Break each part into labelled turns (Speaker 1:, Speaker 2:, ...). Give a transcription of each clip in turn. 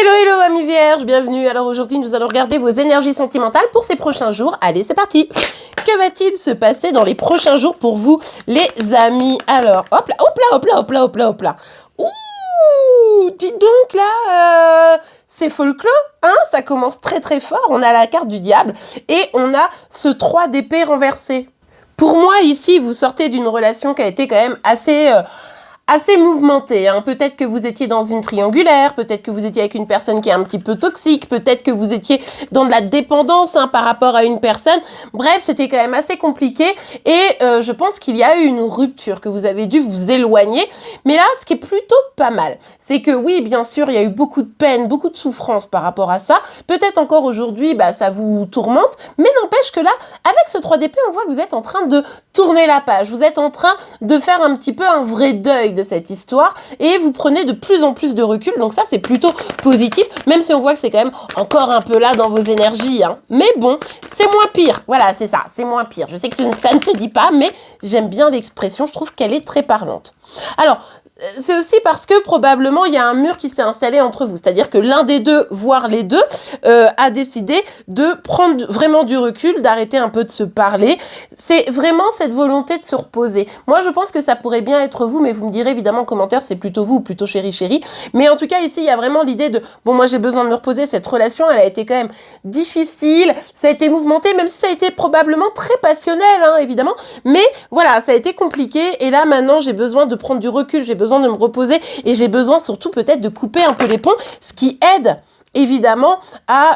Speaker 1: Hello, hello, amis vierges, bienvenue. Alors aujourd'hui, nous allons regarder vos énergies sentimentales pour ces prochains jours. Allez, c'est parti. Que va-t-il se passer dans les prochains jours pour vous, les amis? Alors, hop là, hop là, hop là, hop là, hop là, hop là. Ouh, dites donc là, c'est folklore, hein? Ça commence très très fort. On a la carte du diable et on a ce 3 d'épée renversé. Pour moi, ici, vous sortez d'une relation qui a été quand même assez mouvementé, hein. Peut-être que vous étiez dans une triangulaire, peut-être que vous étiez avec une personne qui est un petit peu toxique, peut-être que vous étiez dans de la dépendance, hein, par rapport à une personne. Bref, c'était quand même assez compliqué et je pense qu'il y a eu une rupture, que vous avez dû vous éloigner. Mais là, ce qui est plutôt pas mal, c'est que oui, bien sûr, il y a eu beaucoup de peine, beaucoup de souffrance par rapport à ça. Peut-être encore aujourd'hui, ça vous tourmente, mais n'empêche que là, avec ce 3 d'épée, on voit que vous êtes en train de tourner la page. Vous êtes en train de faire un petit peu un vrai deuil de cette histoire et vous prenez de plus en plus de recul, donc ça c'est plutôt positif, même si on voit que c'est quand même encore un peu là dans vos énergies, hein. Mais bon, c'est moins pire, voilà, c'est ça, c'est moins pire. Je sais que ça ne se dit pas, mais j'aime bien l'expression, je trouve qu'elle est très parlante. Alors, c'est aussi parce que probablement il y a un mur qui s'est installé entre vous, c'est-à-dire que l'un des deux, voire les deux, a décidé de prendre vraiment du recul, d'arrêter un peu de se parler. C'est vraiment cette volonté de se reposer. Moi, je pense que ça pourrait bien être vous, mais vous me direz évidemment en commentaire, c'est plutôt vous ou plutôt chérie. Mais en tout cas, ici, il y a vraiment l'idée de, bon, moi j'ai besoin de me reposer, cette relation, elle a été quand même difficile, ça a été mouvementé, même si ça a été probablement très passionnel, hein, évidemment, mais voilà, ça a été compliqué, et là, maintenant, j'ai besoin de prendre du recul, j'ai besoin de me reposer et j'ai besoin surtout peut-être de couper un peu les ponts, ce qui aide évidemment à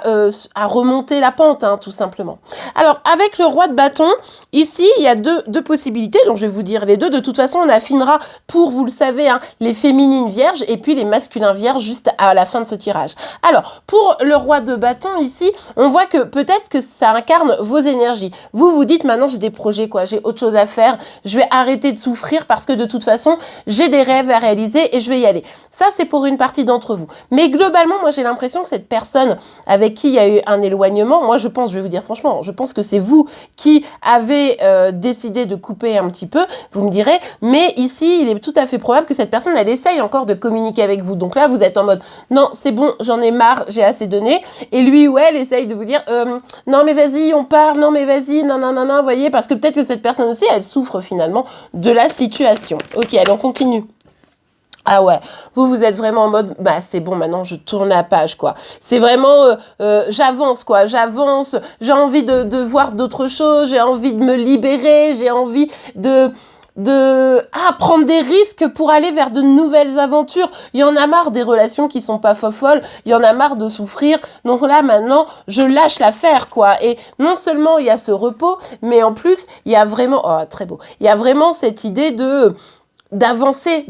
Speaker 1: remonter la pente, hein, tout simplement. Alors, avec le roi de bâton, ici, il y a deux possibilités, donc je vais vous dire les deux. De toute façon, on affinera pour, vous le savez, hein, les féminines vierges et puis les masculins vierges juste à la fin de ce tirage. Alors, pour le roi de bâton, ici, on voit que peut-être que ça incarne vos énergies. Vous vous dites, maintenant, j'ai des projets, quoi, j'ai autre chose à faire, je vais arrêter de souffrir parce que de toute façon, j'ai des rêves à réaliser et je vais y aller. Ça, c'est pour une partie d'entre vous. Mais globalement, moi, j'ai l'impression que cette personne avec qui il y a eu un éloignement, moi je pense, je vais vous dire franchement, je pense que c'est vous qui avez décidé de couper un petit peu, vous me direz, mais ici il est tout à fait probable que cette personne elle essaye encore de communiquer avec vous, donc là vous êtes en mode non c'est bon, j'en ai marre, j'ai assez donné, et lui ou elle essaye de vous dire non mais vas-y on parle, non mais vas-y, non, vous voyez, parce que peut-être que cette personne aussi elle souffre finalement de la situation. Ok, allez on continue. Ah ouais, vous êtes vraiment en mode, c'est bon, maintenant je tourne la page, quoi. C'est vraiment, j'avance, quoi, j'avance, j'ai envie de voir d'autres choses, j'ai envie de me libérer, j'ai envie de prendre des risques pour aller vers de nouvelles aventures. Il y en a marre des relations qui sont pas folles, il y en a marre de souffrir, donc là, maintenant, je lâche l'affaire, quoi. Et non seulement il y a ce repos, mais en plus, il y a vraiment, oh, très beau, il y a vraiment cette idée d'avancer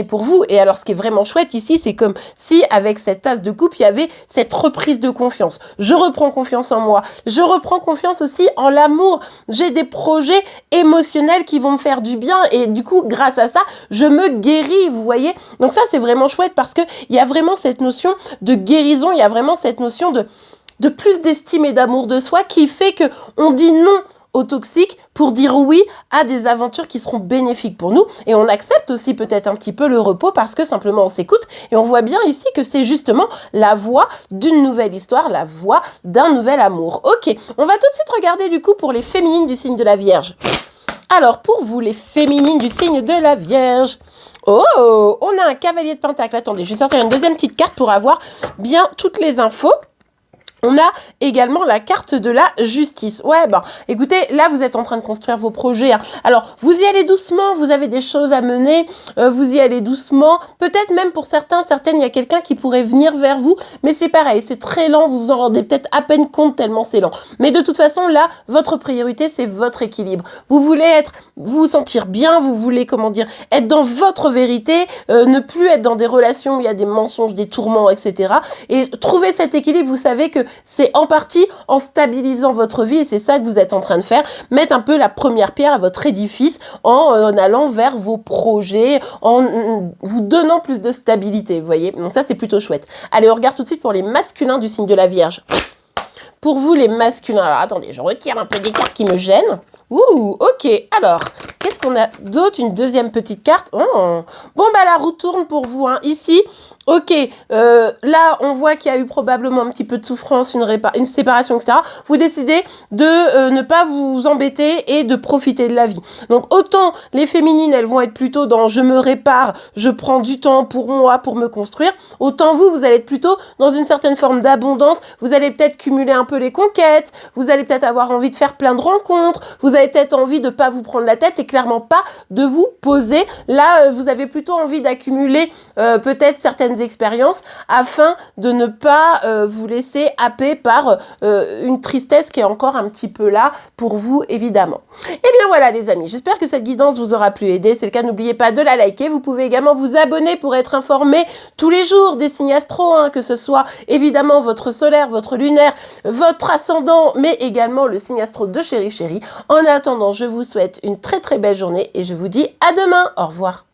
Speaker 1: pour vous. Et alors ce qui est vraiment chouette ici, c'est comme si avec cette tasse de coupe, il y avait cette reprise de confiance. Je reprends confiance en moi, je reprends confiance aussi en l'amour, j'ai des projets émotionnels qui vont me faire du bien et du coup grâce à ça, je me guéris, vous voyez. Donc ça c'est vraiment chouette parce que il y a vraiment cette notion de guérison, il y a vraiment cette notion de plus d'estime et d'amour de soi qui fait que on dit non au toxique pour dire oui à des aventures qui seront bénéfiques pour nous. Et on accepte aussi peut-être un petit peu le repos parce que simplement on s'écoute et on voit bien ici que c'est justement la voie d'une nouvelle histoire, la voie d'un nouvel amour. Ok, on va tout de suite regarder du coup pour les féminines du signe de la Vierge. Alors pour vous les féminines du signe de la Vierge, oh, on a un cavalier de pentacle. Attendez, je vais sortir une deuxième petite carte pour avoir bien toutes les infos. On a également la carte de la justice. Ouais, écoutez, là, vous êtes en train de construire vos projets, hein. Alors, vous y allez doucement, vous avez des choses à mener, vous y allez doucement. Peut-être même pour certaines, il y a quelqu'un qui pourrait venir vers vous, mais c'est pareil, c'est très lent, vous vous en rendez peut-être à peine compte tellement c'est lent. Mais de toute façon, là, votre priorité, c'est votre équilibre. Vous voulez vous sentir bien, vous voulez, être dans votre vérité, ne plus être dans des relations où il y a des mensonges, des tourments, etc. Et trouver cet équilibre, vous savez que c'est en partie en stabilisant votre vie et c'est ça que vous êtes en train de faire, mettre un peu la première pierre à votre édifice en allant vers vos projets, en vous donnant plus de stabilité, vous voyez. Donc ça, c'est plutôt chouette. Allez, on regarde tout de suite pour les masculins du signe de la Vierge. Pour vous, les masculins, alors attendez, je retire un peu des cartes qui me gênent. Ouh, ok, alors, qu'est-ce qu'on a d'autre? Une deuxième petite carte. Oh. Bon, la roue tourne pour vous, hein. Ici, Ok, là, on voit qu'il y a eu probablement un petit peu de souffrance, une séparation, etc. Vous décidez de ne pas vous embêter et de profiter de la vie. Donc, autant les féminines, elles vont être plutôt dans « je me répare, je prends du temps pour moi, pour me construire », autant vous, vous allez être plutôt dans une certaine forme d'abondance. Vous allez peut-être cumuler un peu les conquêtes, vous allez peut-être avoir envie de faire plein de rencontres, vous avez peut-être envie de pas vous prendre la tête et clairement pas de vous poser. Là, vous avez plutôt envie d'accumuler peut-être certaines expériences afin de ne pas vous laisser happer par une tristesse qui est encore un petit peu là pour vous, évidemment. Et bien voilà les amis, j'espère que cette guidance vous aura plu et aidé. C'est le cas, n'oubliez pas de la liker. Vous pouvez également vous abonner pour être informé tous les jours des signes astro, hein, que ce soit évidemment votre solaire, votre lunaire, votre ascendant, mais également le signe astro de Chéri Chéri. En attendant, je vous souhaite une très très belle journée et je vous dis à demain. Au revoir.